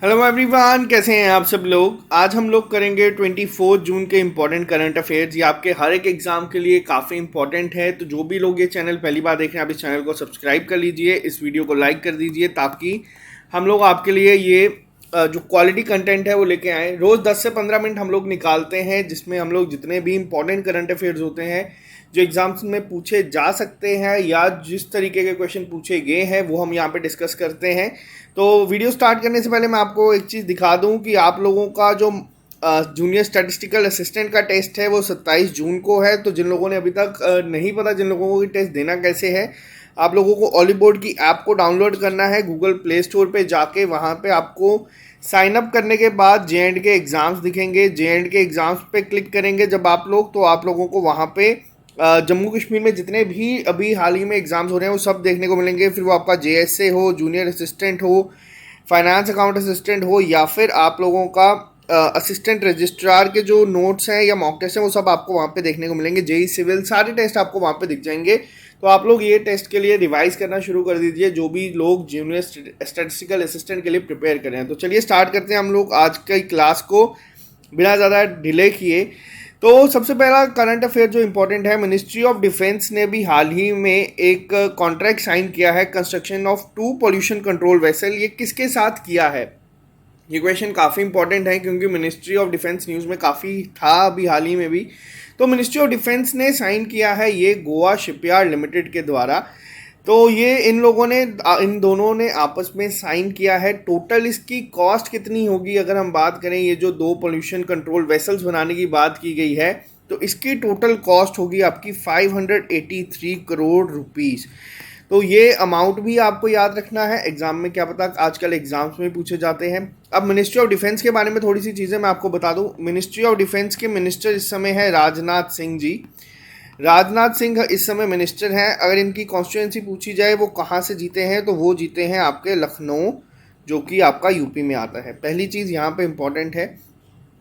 Hello everyone, कैसे हैं आप सब लोग। आज हम लोग करेंगे 24 जून के इम्पोर्टेंट करंट अफेयर्स। ये आपके हर एक एग्जाम के लिए काफ़ी इंपॉर्टेंट है। तो जो भी लोग ये चैनल पहली बार देख रहे हैं, आप इस चैनल को सब्सक्राइब कर लीजिए, इस वीडियो को लाइक कर दीजिए, ताकि हम लोग आपके लिए ये जो क्वालिटी कंटेंट है वो लेके आए। रोज़ 10 से 15 मिनट हम लोग निकालते हैं, जिसमें हम लोग जितने भी इंपॉर्टेंट करंट अफेयर्स होते हैं जो एग्जाम्स में पूछे जा सकते हैं या जिस तरीके के क्वेश्चन पूछे गए हैं वो हम यहाँ पे डिस्कस करते हैं। तो वीडियो स्टार्ट करने से पहले मैं आपको एक चीज़ दिखा दूँ कि आप लोगों का जो जूनियर स्टैटिस्टिकल असिस्टेंट का टेस्ट है वो 27 जून को है। तो जिन लोगों ने अभी तक नहीं पता जिन लोगों को टेस्ट देना कैसे है, आप लोगों को ऑलिव बोर्ड की ऐप को डाउनलोड करना है गूगल प्ले स्टोर पे जाके। वहाँ पे आपको साइन अप करने के बाद जे एंड के एग्ज़ाम्स दिखेंगे। जे एंड के एग्ज़ाम्स पे क्लिक करेंगे जब आप लोग, तो आप लोगों को वहाँ पे जम्मू कश्मीर में जितने भी अभी हाल ही में एग्ज़ाम्स हो रहे हैं वो सब देखने को मिलेंगे। फिर वो आपका JSA हो, जूनियर असिस्टेंट हो, फाइनेंस अकाउंट असिस्टेंट हो, या फिर आप लोगों का असिस्टेंट रजिस्ट्रार के जो नोट्स हैं या मॉक टेस्ट हैं वो सब आपको वहाँ पे देखने को मिलेंगे। जेई सिविल सारे टेस्ट आपको वहाँ पे दिख जाएंगे। तो आप लोग ये टेस्ट के लिए रिवाइज करना शुरू कर दीजिए, जो भी लोग जूनियर स्टैटिस्टिकल असिस्टेंट के लिए प्रिपेयर कर रहे हैं। तो चलिए स्टार्ट करते हैं हम लोग आज की क्लास को बिना ज़्यादा डिले किए। तो सबसे पहला करंट अफेयर जो इम्पोर्टेंट है, मिनिस्ट्री ऑफ डिफेंस ने भी हाल ही में एक कॉन्ट्रैक्ट साइन किया है, construction of 2 pollution control vessel. ये किसके साथ किया है? ये क्वेश्चन काफ़ी इंपॉर्टेंट है क्योंकि मिनिस्ट्री ऑफ डिफेंस न्यूज़ में काफ़ी था अभी हाल ही में भी। तो मिनिस्ट्री ऑफ डिफेंस ने साइन किया है ये गोवा शिपयार्ड लिमिटेड के द्वारा। तो ये इन दोनों ने आपस में साइन किया है। टोटल इसकी कॉस्ट कितनी होगी अगर हम बात करें, ये जो 2 पोल्यूशन कंट्रोल वेसल्स बनाने की बात की गई है, तो इसकी टोटल कॉस्ट होगी आपकी 583 करोड़ रुपीज़। तो ये अमाउंट भी आपको याद रखना है, एग्जाम में क्या पता आजकल एग्जाम्स में पूछे जाते हैं। अब मिनिस्ट्री ऑफ डिफेंस के बारे में थोड़ी सी चीज़ें मैं आपको बता दूं। मिनिस्ट्री ऑफ डिफेंस के मिनिस्टर इस समय है राजनाथ सिंह जी। राजनाथ सिंह इस समय मिनिस्टर हैं। अगर इनकी कॉन्स्टिट्यूंसी पूछी जाए वो कहाँ से जीते हैं, तो वो जीते हैं आपके लखनऊ, जो कि आपका यूपी में आता है। पहली चीज़ यहाँ पे इम्पोर्टेंट है।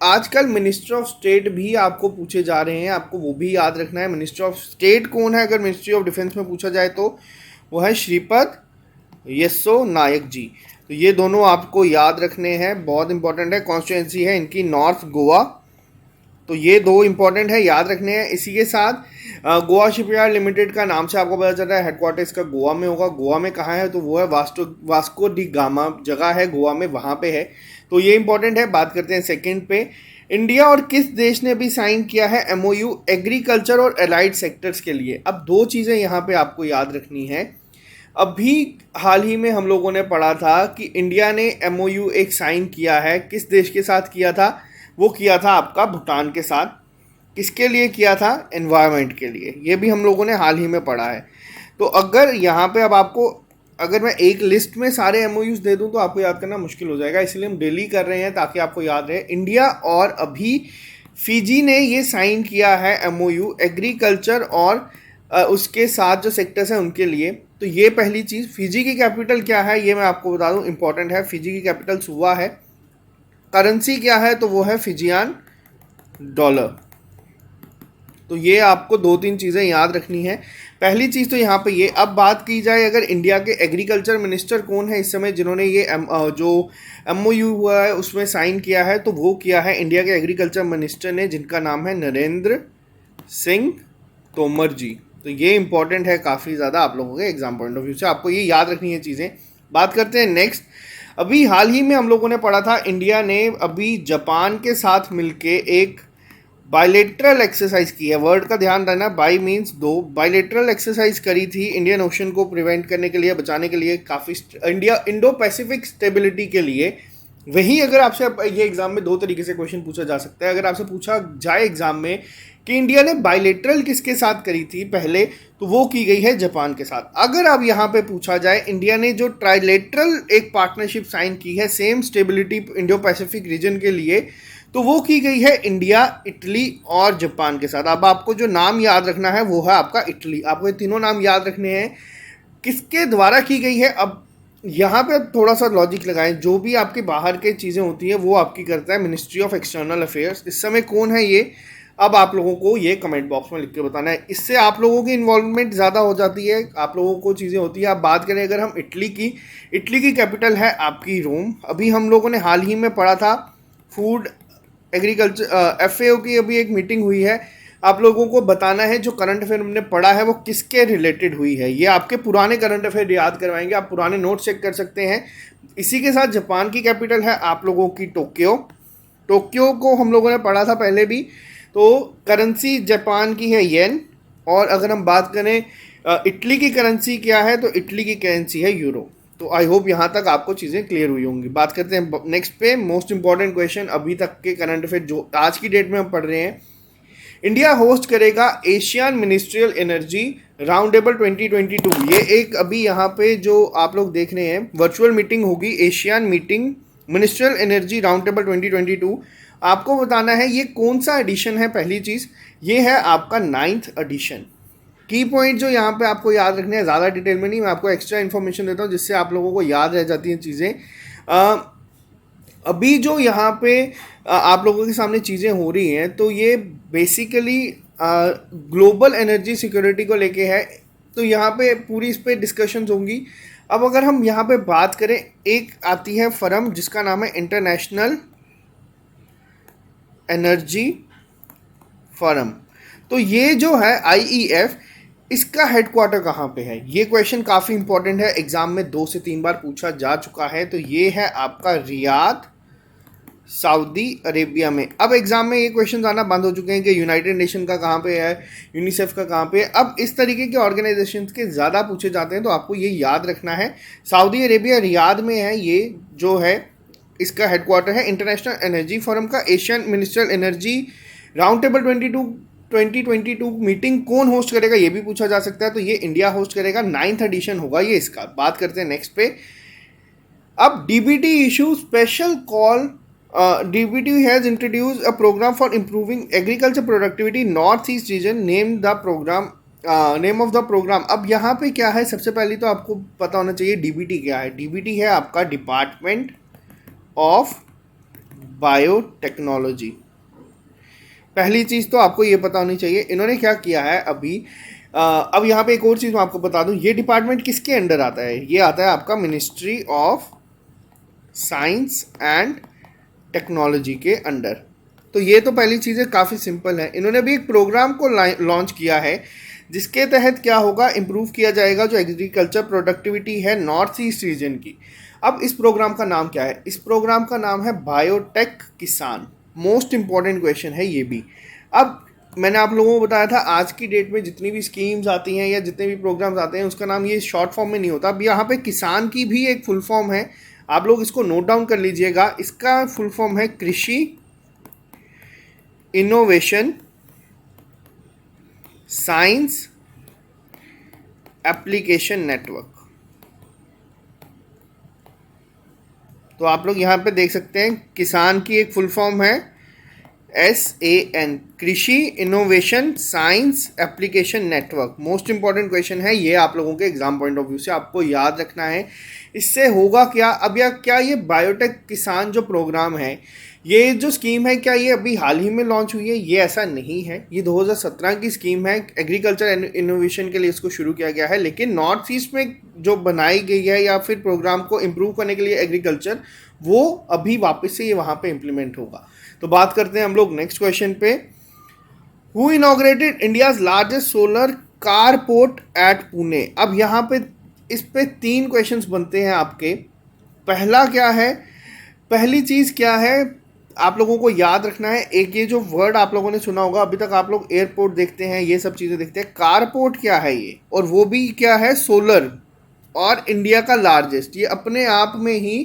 आजकल मिनिस्टर ऑफ स्टेट भी आपको पूछे जा रहे हैं, आपको वो भी याद रखना है। मिनिस्टर ऑफ स्टेट कौन है अगर मिनिस्ट्री ऑफ डिफेंस में पूछा जाए, तो वो है श्रीपद येस्सो नायक जी। तो ये दोनों आपको याद रखने हैं, बहुत इंपॉर्टेंट है। कॉन्स्टिट्यूंसी है इनकी नॉर्थ गोवा। तो ये दो इंपॉर्टेंट है, याद रखने हैं। इसी के साथ गोवा शिपयार्ड लिमिटेड का नाम से आपको पता चल रहा है हेडक्वार्टर इसका गोवा में होगा। गोवा में कहाँ है, तो वो है वास्को डी गामा जगह है गोवा में, वहाँ पे है। तो ये इंपॉर्टेंट है। बात करते हैं सेकंड पे, इंडिया और किस देश ने भी साइन किया है MOU एग्रीकल्चर और एलाइड सेक्टर्स के लिए। अब दो चीज़ें यहाँ पे आपको याद रखनी है। अभी हाल ही में हम लोगों ने पढ़ा था कि इंडिया ने MOU एक साइन किया है, किस देश के साथ किया था? वो किया था आपका भूटान के साथ। किसके लिए किया था? एनवायरनमेंट के लिए। ये भी हम लोगों ने हाल ही में पढ़ा है। तो अगर यहाँ पे अब आपको, अगर मैं एक लिस्ट में सारे MOUs दे दूँ तो आपको याद करना मुश्किल हो जाएगा, इसलिए हम डेली कर रहे हैं ताकि आपको याद रहे। इंडिया और अभी फिजी ने ये साइन किया है MOU एग्रीकल्चर और उसके साथ जो सेक्टर्स हैं उनके लिए। तो ये पहली चीज़। फिजी की कैपिटल क्या है ये मैं आपको बता दूं, इंपॉर्टेंट है। फिजी की कैपिटल सुवा है। करेंसी क्या है, तो वो है फिजियान डॉलर। तो ये आपको दो तीन चीज़ें याद रखनी है। पहली चीज़ तो यहाँ पे ये। अब बात की जाए अगर इंडिया के एग्रीकल्चर मिनिस्टर कौन है इस समय जिन्होंने ये जो MOU हुआ है उसमें साइन किया है, तो वो किया है इंडिया के एग्रीकल्चर मिनिस्टर ने, जिनका नाम है नरेंद्र सिंह तोमर जी। तो ये इंपॉर्टेंट है काफ़ी ज़्यादा आप लोगों के एग्जाम पॉइंट ऑफ व्यू से, आपको ये याद रखनी है चीज़ें। बात करते हैं नेक्स्ट। अभी हाल ही में हम लोगों ने पढ़ा था, इंडिया ने अभी जापान के साथ मिलके एक बायलेटरल एक्सरसाइज की है। वर्ड का ध्यान रखना, बाई मीन्स दो। बायलेटरल एक्सरसाइज करी थी इंडियन ओशन को प्रिवेंट करने के लिए, बचाने के लिए, काफ़ी इंडो पैसिफिक स्टेबिलिटी के लिए। वहीं अगर आपसे ये एग्जाम में दो तरीके से क्वेश्चन पूछा जा सकता है। अगर आपसे पूछा जाए एग्जाम में कि इंडिया ने बायलेटरल किसके साथ करी थी पहले, तो वो की गई है जापान के साथ। अगर अब यहाँ पे पूछा जाए इंडिया ने जो ट्राइलेटरल एक पार्टनरशिप साइन की है same stability Indo Pacific region के लिए, तो वो की गई है इंडिया, इटली और जापान के साथ। अब आपको जो नाम याद रखना है वो है आपका इटली। आपको ये तीनों नाम याद रखने हैं किसके द्वारा की गई है। अब यहाँ पे थोड़ा सा लॉजिक लगाएं, जो भी आपके बाहर के चीज़ें होती हैं वो आपकी करता है मिनिस्ट्री ऑफ एक्सटर्नल अफेयर्स। इस समय कौन है ये? अब आप लोगों को ये कमेंट बॉक्स में लिख के बताना है। इससे आप लोगों की इन्वॉल्वमेंट ज़्यादा हो जाती है, आप लोगों को चीज़ें होती है। आप बात करें अगर हम इटली की कैपिटल है आपकी रोम। अभी हम लोगों ने हाल ही में पढ़ा था फूड एग्रीकल्चर FAO की अभी एक मीटिंग हुई है। आप लोगों को बताना है जो करंट अफेयर हमने पढ़ा है वो किसके रिलेटेड हुई है। ये आपके पुराने करंट अफेयर याद करवाएंगे, आप पुराने नोट चेक कर सकते हैं। इसी के साथ जापान की कैपिटल है आप लोगों की टोक्यो। टोक्यो को हम लोगों ने पढ़ा था पहले भी। तो करेंसी जापान की है येन। और अगर हम बात करें इटली की करेंसी क्या है, तो इटली की करेंसी है यूरो। तो आई होप यहाँ तक आपको चीज़ें क्लियर हुई होंगी। बात करते हैं नेक्स्ट पे, मोस्ट इंपॉर्टेंट क्वेश्चन अभी तक के करंट अफेयर जो आज की डेट में हम पढ़ रहे हैं। इंडिया होस्ट करेगा Asian ministerial energy round table 2022। ये एक अभी यहाँ पे जो आप लोग देख रहे हैं वर्चुअल मीटिंग होगी, Asian meeting ministerial energy round table 2022। आपको बताना है ये कौन सा एडिशन है। पहली चीज़ ये है आपका 9th एडिशन। की पॉइंट जो यहाँ पे आपको याद रखने हैं, ज़्यादा डिटेल में नहीं, मैं आपको एक्स्ट्रा इन्फॉर्मेशन देता हूँ जिससे आप लोगों को याद रह जाती हैं चीज़ें। अभी जो यहाँ पे आप लोगों के सामने चीज़ें हो रही हैं, तो ये बेसिकली ग्लोबल एनर्जी सिक्योरिटी को लेके है। तो यहाँ पे पूरी इस पर डिस्कशंस होंगी। अब अगर हम यहाँ पे बात करें, एक आती है फर्म जिसका नाम है इंटरनेशनल एनर्जी फर्म। तो ये जो है IEF, इसका हेडक्वार्टर कहाँ पे है? ये क्वेश्चन काफ़ी इंपॉर्टेंट है, एग्जाम में 2 से 3 बार पूछा जा चुका है। तो ये है आपका रियाद, सऊदी अरेबिया में। अब एग्जाम में ये क्वेश्चन आना बंद हो चुके हैं कि यूनाइटेड नेशन का कहाँ पे है, यूनिसेफ का कहाँ पे है। अब इस तरीके के ऑर्गेनाइजेशंस के ज़्यादा पूछे जाते हैं, तो आपको ये याद रखना है सऊदी अरेबिया रियाद में है। ये जो है इसका हेडक्वार्टर है इंटरनेशनल एनर्जी फोरम का। Asian ministerial energy round table 2022 meeting कौन होस्ट करेगा ये भी पूछा जा सकता है। तो ये इंडिया होस्ट करेगा, 9th एडिशन होगा ये इसका। बात करते हैं नेक्स्ट पे। अब DBT issue special call, DBT has introduce a programme for improving agriculture productivity north east region, name the programme, name of the programme. अब यहाँ पे क्या है, सबसे पहले तो आपको पता होना चाहिए DBT क्या है। DBT है आपका डिपार्टमेंट ऑफ बायोटेक्नोलॉजी। पहली चीज़ तो आपको ये पता होनी चाहिए इन्होंने क्या किया है अभी। अब यहाँ पे एक और चीज़ मैं आपको बता दूँ, ये डिपार्टमेंट किसके अंडर आता है? ये आता है आपका ministry of science and technology के अंडर। तो ये तो पहली चीज़ें काफ़ी सिंपल है। इन्होंने भी एक प्रोग्राम को लॉन्च किया है जिसके तहत क्या होगा, इम्प्रूव किया जाएगा जो एग्रीकल्चर प्रोडक्टिविटी है नॉर्थ ईस्ट रीजन की। अब इस प्रोग्राम का नाम क्या है? इस प्रोग्राम का नाम है बायोटेक किसान। मोस्ट इंपॉर्टेंट क्वेश्चन है ये भी। अब मैंने आप लोगों को बताया था आज की डेट में जितनी भी स्कीम्स आती हैं या जितने भी प्रोग्राम्स आते हैं उसका नाम ये शॉर्ट फॉर्म में नहीं होता। अब यहाँ पे किसान की भी एक फुल फॉर्म है, आप लोग इसको नोट डाउन कर लीजिएगा। इसका फुल फॉर्म है कृषि इनोवेशन साइंस एप्लीकेशन नेटवर्क। तो आप लोग यहाँ पे देख सकते हैं किसान की एक फुल फॉर्म है SAN, कृषि innovation science application network. Most important question है ये, आप लोगों के एग्जाम पॉइंट ऑफ व्यू से आपको याद रखना है। इससे होगा क्या, अब या क्या ये बायोटेक किसान जो प्रोग्राम है, ये जो स्कीम है, क्या ये अभी हाल ही में लॉन्च हुई है? ये ऐसा नहीं है, ये 2017 की स्कीम है। एग्रीकल्चर इनोवेशन के लिए इसको शुरू किया गया है, लेकिन नॉर्थ ईस्ट में जो बनाई गई है या फिर प्रोग्राम को इम्प्रूव करने के लिए एग्रीकल्चर, वो अभी वापस से ये वहाँ पे इम्प्लीमेंट होगा। तो बात करते हैं हम लोग नेक्स्ट क्वेश्चन पे। Who inaugurated India's largest solar carport at Pune. अब यहाँ पे इस पे 3 क्वेश्चंस बनते हैं आपके। पहला क्या है, पहली चीज़ क्या है आप लोगों को याद रखना है, एक ये जो वर्ड आप लोगों ने सुना होगा, अभी तक आप लोग एयरपोर्ट देखते हैं, ये सब चीज़ें देखते हैं। कारपोर्ट क्या है ये, और वो भी क्या है, सोलर, और इंडिया का लार्जेस्ट। ये अपने आप में ही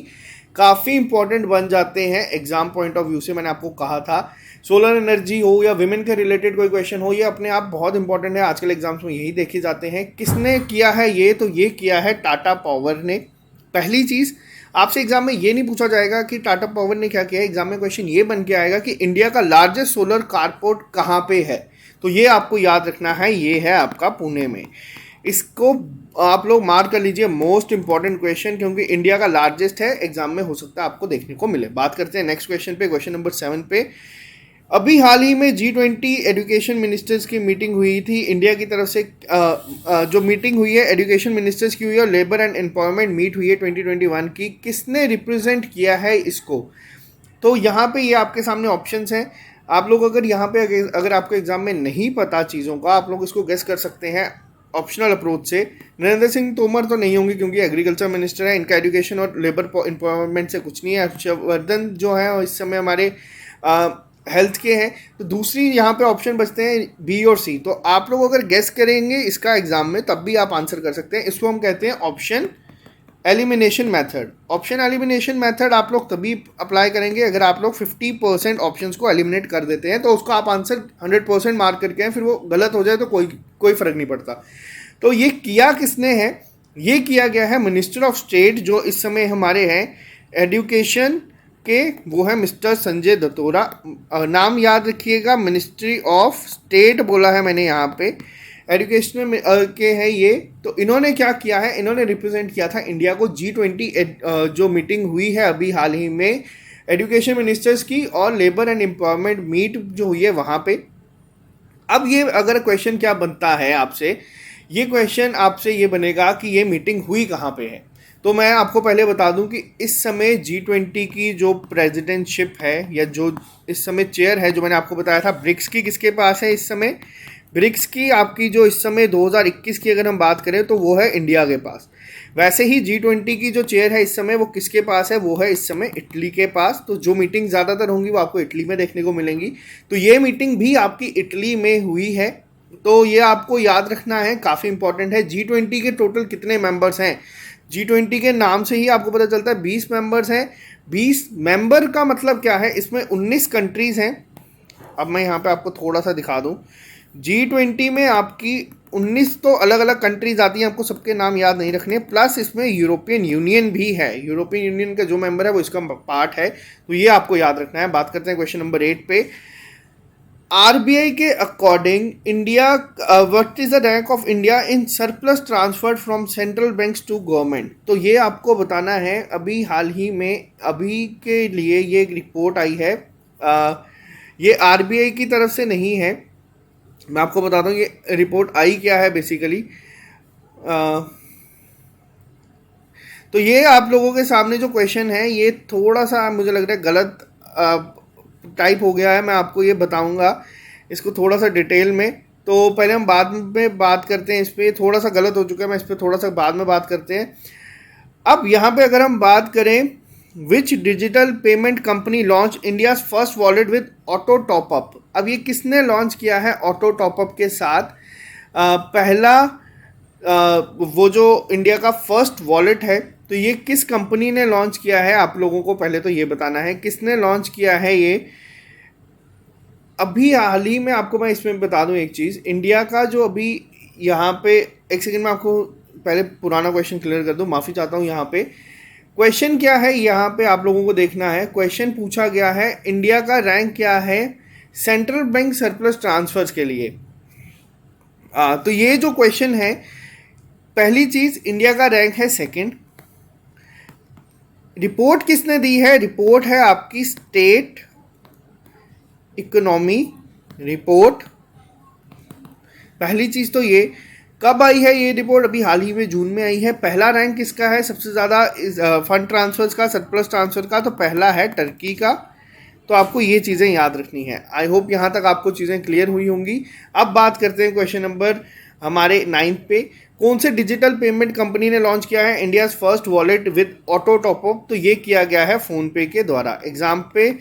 काफ़ी इंपॉर्टेंट बन जाते हैं एग्जाम पॉइंट ऑफ व्यू से। मैंने आपको कहा था सोलर एनर्जी हो या विमेन के रिलेटेड कोई क्वेश्चन हो, ये अपने आप बहुत इंपॉर्टेंट है। आजकल एग्जाम्स में यही देखे जाते हैं। किसने किया है ये, तो ये किया है टाटा पावर ने। पहली चीज़ आपसे एग्जाम में ये नहीं पूछा जाएगा कि टाटा पावर ने क्या किया है, एग्जाम में क्वेश्चन ये बन के आएगा कि इंडिया का लार्जेस्ट सोलर कारपोर्ट कहाँ पे है। तो ये आपको याद रखना है, ये है आपका पुणे में। इसको आप लोग मार्क कर लीजिए, मोस्ट इंपॉर्टेंट क्वेश्चन, क्योंकि इंडिया का लार्जेस्ट है, एग्जाम में हो सकता है आपको देखने को मिले। बात करते हैं नेक्स्ट क्वेश्चन पे, क्वेश्चन नंबर 7 पे। अभी हाल ही में G20 एजुकेशन मिनिस्टर्स की मीटिंग हुई थी इंडिया की तरफ से। जो मीटिंग हुई है एजुकेशन मिनिस्टर्स की हुई है और लेबर एंड एम्प्लॉयमेंट मीट हुई है 2021 की। किसने रिप्रेजेंट किया है इसको? तो यहाँ पे ये आपके सामने ऑप्शंस हैं। आप लोग अगर यहाँ पे अगर आपको एग्जाम में नहीं पता चीज़ों का, आप लोग इसको गेस कर सकते हैं ऑप्शनल अप्रोच से। नरेंद्र सिंह तोमर तो नहीं होंगे क्योंकि एग्रीकल्चर मिनिस्टर है, इनका एजुकेशन और लेबर एम्प्लॉयमेंट से कुछ नहीं है। हर्षवर्धन जो है इस समय हमारे हेल्थ के हैं। तो दूसरी यहाँ पे ऑप्शन बचते हैं बी और सी। तो आप लोग अगर गेस करेंगे इसका एग्जाम में तब भी आप आंसर कर सकते हैं। इसको हम कहते हैं option elimination method. Option elimination method आप लोग तभी अप्लाई करेंगे अगर आप लोग 50% ऑप्शंस को एलिमिनेट कर देते हैं, तो उसको आप आंसर 100% मार्क करके हैं, फिर वो गलत हो जाए तो कोई फर्क नहीं पड़ता। तो ये किया किसने है? ये किया गया है मिनिस्टर ऑफ स्टेट जो इस समय हमारे हैं एजुकेशन के, वो है मिस्टर संजय दत्तोरा। नाम याद रखिएगा, मिनिस्ट्री ऑफ स्टेट बोला है मैंने यहाँ पे, एजुकेशन में के हैं ये। तो इन्होंने क्या किया है, इन्होंने रिप्रेजेंट किया था इंडिया को G20 जो मीटिंग हुई है अभी हाल ही में एजुकेशन मिनिस्टर्स की और लेबर एंड एम्प्लॉयमेंट मीट जो हुई है वहाँ पे। अब ये अगर क्वेश्चन क्या बनता है आपसे, ये क्वेश्चन आपसे ये बनेगा कि ये मीटिंग हुई कहाँ पे है। तो मैं आपको पहले बता दूं कि इस समय G20 की जो प्रेसिडेंटशिप है या जो इस समय चेयर है, जो मैंने आपको बताया था ब्रिक्स की किसके पास है इस समय, ब्रिक्स की आपकी जो इस समय 2021 की अगर हम बात करें तो वो है इंडिया के पास। वैसे ही G20 की जो चेयर है इस समय वो किसके पास है, वो है इस समय इटली के पास। तो जो मीटिंग ज़्यादातर होंगी वो आपको इटली में देखने को मिलेंगी। तो ये मीटिंग भी आपकी इटली में हुई है। तो ये आपको याद रखना है, काफ़ी इंपॉर्टेंट है। G20 के टोटल कितने मेंबर्स हैं? G20 के नाम से ही आपको पता चलता है 20 मेंबर्स हैं। 20 मेंबर का मतलब क्या है, इसमें 19 कंट्रीज़ हैं। अब मैं यहाँ पे आपको थोड़ा सा दिखा दूँ। G20 में आपकी 19 तो अलग अलग कंट्रीज आती हैं, आपको सबके नाम याद नहीं रखने, प्लस इसमें यूरोपियन यूनियन भी है। यूरोपियन यूनियन का जो मेंबर है वो इसका पार्ट है, तो ये आपको याद रखना है। बात करते हैं क्वेश्चन नंबर 8 पे। आरबीआई के according India what is the rank of India in surplus transferred from central banks to government? तो ये आपको बताना है। अभी हाल ही में अभी के लिए ये एक रिपोर्ट आई है, ये आरबीआई की तरफ से नहीं है। मैं आपको बताता हूँ ये रिपोर्ट आई क्या है बेसिकली। तो ये आप लोगों के सामने जो क्वेश्चन है ये थोड़ा सा मुझे लग रहा है गलत टाइप हो गया है। मैं आपको ये बताऊंगा इसको थोड़ा सा डिटेल में। तो पहले हम बाद में बात करते हैं इस पर, थोड़ा सा गलत हो चुका है, मैं इस पर थोड़ा सा बाद में बात करते हैं। अब यहाँ पे अगर हम बात करें, which digital payment company launch India's first wallet with auto top up? अब ये किसने लॉन्च किया है ऑटो टॉपअप के साथ? पहला वो जो इंडिया का फर्स्ट वॉलेट है, तो ये किस कंपनी ने लॉन्च किया है? आप लोगों को पहले तो ये बताना है किसने लॉन्च किया है ये। अभी हाल ही में आपको मैं इसमें बता दूं एक चीज़, इंडिया का जो अभी यहाँ पे, एक सेकंड में आपको पहले पुराना क्वेश्चन क्लियर कर दूं, माफ़ी चाहता हूँ। यहाँ पे क्वेश्चन क्या है, यहाँ पे आप लोगों को देखना है। क्वेश्चन पूछा गया है इंडिया का रैंक क्या है सेंट्रल बैंक सरप्लस ट्रांसफर्स के लिए। तो ये जो क्वेश्चन है, पहली चीज इंडिया का रैंक है सेकंड। रिपोर्ट किसने दी है? रिपोर्ट है आपकी स्टेट इकोनॉमी रिपोर्ट। पहली चीज तो ये कब आई है ये रिपोर्ट? अभी हाल ही में जून में आई है। पहला रैंक किसका है सबसे ज़्यादा फंड ट्रांसफर्स का, सरप्लस ट्रांसफर का? तो पहला है टर्की का। तो आपको ये चीज़ें याद रखनी है। आई होप यहाँ तक आपको चीज़ें क्लियर हुई होंगी। अब बात करते हैं क्वेश्चन नंबर हमारे 9 पे। कौन से डिजिटल पेमेंट कंपनी ने लॉन्च किया है India's first wallet with auto top up? तो ये किया गया है फ़ोनपे के द्वारा। एग्जाम पे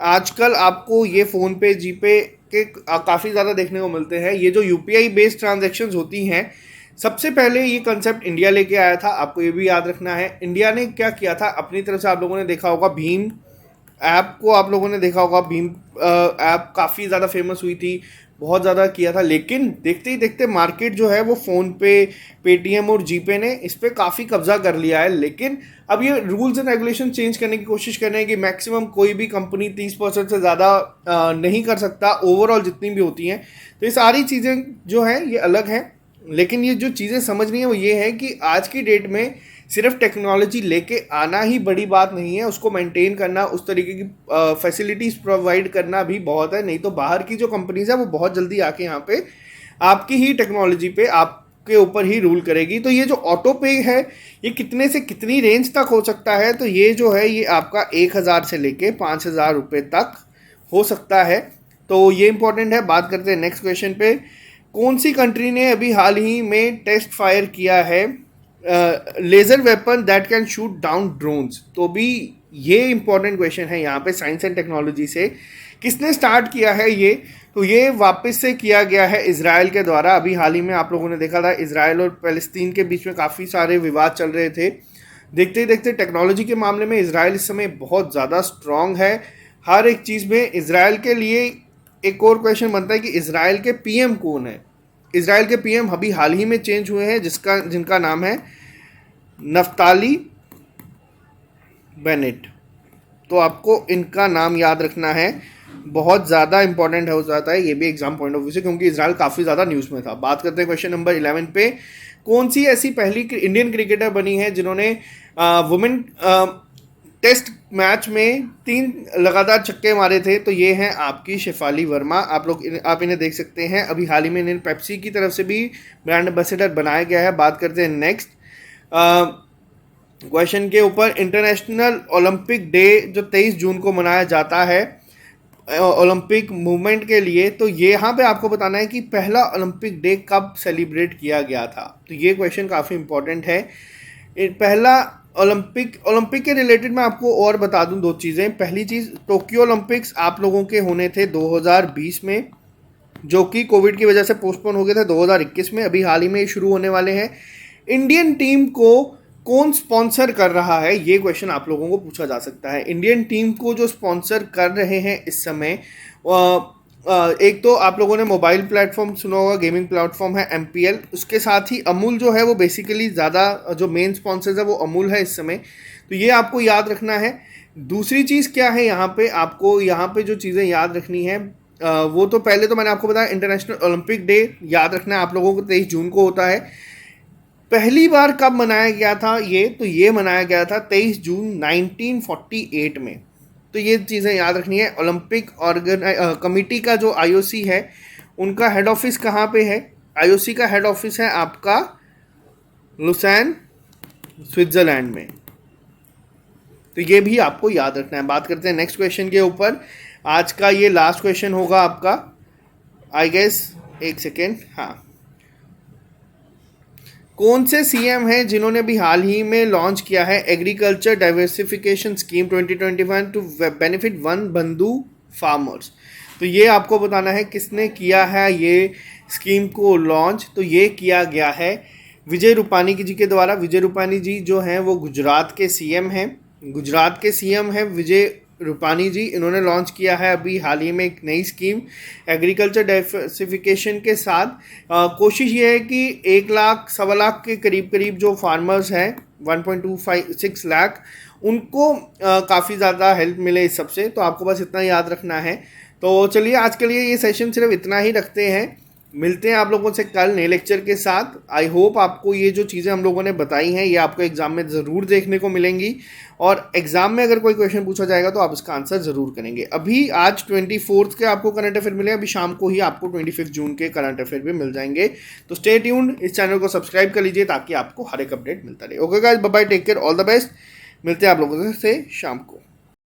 आजकल आपको ये फ़ोनपे जीपे के काफ़ी ज़्यादा देखने को मिलते हैं। ये जो यूपीआई बेस्ड ट्रांजैक्शंस होती हैं, सबसे पहले ये कंसेप्ट इंडिया लेके आया था। आपको ये भी याद रखना है इंडिया ने क्या किया था अपनी तरफ से। आप लोगों ने देखा होगा भीम ऐप को, आप लोगों ने देखा होगा भीम ऐप काफ़ी ज़्यादा फेमस हुई थी, बहुत ज़्यादा किया था। लेकिन देखते ही देखते मार्केट जो है वो फ़ोनपे, पेटीएम और जीपे ने इस पर काफ़ी कब्जा कर लिया है। लेकिन अब ये रूल्स एंड रेगुलेशन चेंज करने की कोशिश कर रहे हैं कि मैक्सिमम कोई भी कंपनी 30% से ज़्यादा नहीं कर सकता ओवरऑल जितनी भी होती हैं। तो ये सारी चीज़ें जो हैं ये अलग हैं। लेकिन ये जो चीज़ें समझनी है वो ये है कि आज की डेट में सिर्फ टेक्नोलॉजी लेके आना ही बड़ी बात नहीं है, उसको मेंटेन करना, उस तरीके की फैसिलिटीज़ प्रोवाइड करना भी बहुत है। नहीं तो बाहर की जो कंपनीज है वो बहुत जल्दी आके यहाँ पे आपकी ही टेक्नोलॉजी पे आपके ऊपर ही रूल करेगी। तो ये जो ऑटो पे है ये कितने से कितनी रेंज तक हो सकता है, तो ये जो है ये आपका 1,000 से लेके 5,000 रुपये तक हो सकता है। तो ये इंपॉर्टेंट है। बात करते हैं नेक्स्ट क्वेश्चन पे। कौन सी कंट्री ने अभी हाल ही में टेस्ट फायर किया है laser weapon that can shoot down drones? तो भी ये इंपॉर्टेंट क्वेश्चन है यहाँ पे साइंस एंड टेक्नोलॉजी से। किसने स्टार्ट किया है ये? तो ये वापस से किया गया है इजराइल के द्वारा। अभी हाल ही में आप लोगों ने देखा था इजराइल और फ़लस्तीन के बीच में काफ़ी सारे विवाद चल रहे थे। देखते ही देखते टेक्नोलॉजी के मामले में इजराइल इस समय बहुत ज़्यादा स्ट्रांग है हर एक चीज़ में। इजराइल के लिए एक और क्वेश्चन बनता है कि इजराइल के पीएम कौन है? इजराइल के पीएम अभी हाल ही में चेंज हुए हैं जिनका नाम है नफ्ताली बेनेट। तो आपको इनका नाम याद रखना है, बहुत ज़्यादा इंपॉर्टेंट हो जाता है ये भी एग्जाम पॉइंट ऑफ व्यू से, क्योंकि इजराइल काफ़ी ज़्यादा न्यूज़ में था। बात करते हैं क्वेश्चन नंबर 11 पे। कौन सी ऐसी पहली इंडियन क्रिकेटर बनी है जिन्होंने वुमेन टेस्ट मैच में 3 लगातार छक्के मारे थे? तो ये हैं आपकी शेफाली वर्मा। आप इन्हें देख सकते हैं। अभी हाल ही में इन्हें पेप्सी की तरफ से भी ब्रांड एम्बेसडर बनाया गया है। बात करते हैं नेक्स्ट क्वेश्चन के ऊपर। इंटरनेशनल ओलंपिक डे जो 23 जून को मनाया जाता है ओलंपिक मूवमेंट के लिए, तो ये यहाँ पे आपको बताना है कि पहला ओलंपिक डे कब सेलिब्रेट किया गया था। तो ये क्वेश्चन काफ़ी इंपॉर्टेंट है। पहला ओलंपिक के रिलेटेड मैं आपको और बता दूं 2 चीज़ें। पहली चीज़, टोक्यो ओलंपिक्स आप लोगों के होने थे 2020 में, जो कि कोविड की वजह से पोस्टपोन हो गए थे 2021 में। अभी हाल ही में शुरू होने वाले हैं। इंडियन टीम को कौन स्पॉन्सर कर रहा है, ये क्वेश्चन आप लोगों को पूछा जा सकता है। इंडियन टीम को जो स्पॉन्सर कर रहे हैं इस समय, एक तो आप लोगों ने मोबाइल प्लेटफॉर्म सुना होगा, गेमिंग प्लेटफॉर्म है MPL। उसके साथ ही अमूल जो है वो बेसिकली ज़्यादा जो मेन स्पॉन्सर्स है वो अमूल है इस समय। तो ये आपको याद रखना है। दूसरी चीज़ क्या है यहाँ पे, आपको यहाँ पे जो चीज़ें याद रखनी है वो तो पहले तो मैंने आपको बताया इंटरनेशनल ओलंपिक डे याद रखना है आप लोगों को 23 जून को होता है। पहली बार कब मनाया गया था ये? तो ये मनाया गया था 23 जून 1948 में। तो ये चीज़ें याद रखनी है। ओलंपिक कमेटी का जो IOC है उनका हेड ऑफिस कहाँ पे है? IOC का हेड ऑफिस है आपका लुसेन, स्विट्ज़रलैंड में। तो ये भी आपको याद रखना है। बात करते हैं नेक्स्ट क्वेश्चन के ऊपर। आज का ये लास्ट क्वेश्चन होगा आपका, आई गेस। एक सेकेंड, हाँ। कौन से CM हैं जिन्होंने भी हाल ही में लॉन्च किया है agriculture diversification scheme 2021 to benefit Van Bandhu farmers? तो ये आपको बताना है किसने किया है ये स्कीम को लॉन्च। तो ये किया गया है विजय रूपानी जी के द्वारा। विजय रूपानी जी जो हैं वो गुजरात के CM हैं। गुजरात के CM हैं विजय रूपानी जी। इन्होंने लॉन्च किया है अभी हाल ही में एक नई स्कीम एग्रीकल्चर डाइवर्सिफिकेशन के साथ। कोशिश ये है कि 1 लाख 1.25 लाख के करीब जो फार्मर्स हैं 1.26 लाख उनको काफ़ी ज़्यादा हेल्प मिले इस सबसे। तो आपको बस इतना याद रखना है। तो चलिए आज के लिए ये सेशन सिर्फ इतना ही रखते हैं। मिलते हैं आप लोगों से कल नए लेक्चर के साथ। आई होप आपको ये जो चीज़ें हम लोगों ने बताई हैं ये आपको एग्जाम में ज़रूर देखने को मिलेंगी, और एग्जाम में अगर कोई क्वेश्चन पूछा जाएगा तो आप इसका आंसर ज़रूर करेंगे। अभी आज 24 के आपको करंट अफेयर मिले, अभी शाम को ही आपको 25 जून के करंट अफेयर भी मिल जाएंगे। तो स्टे ट्यून्ड, इस चैनल को सब्सक्राइब कर लीजिए ताकि आपको हर एक अपडेट मिलता रहे। Okay guys, bye bye, take care, all the best. मिलते हैं आप लोगों से शाम को।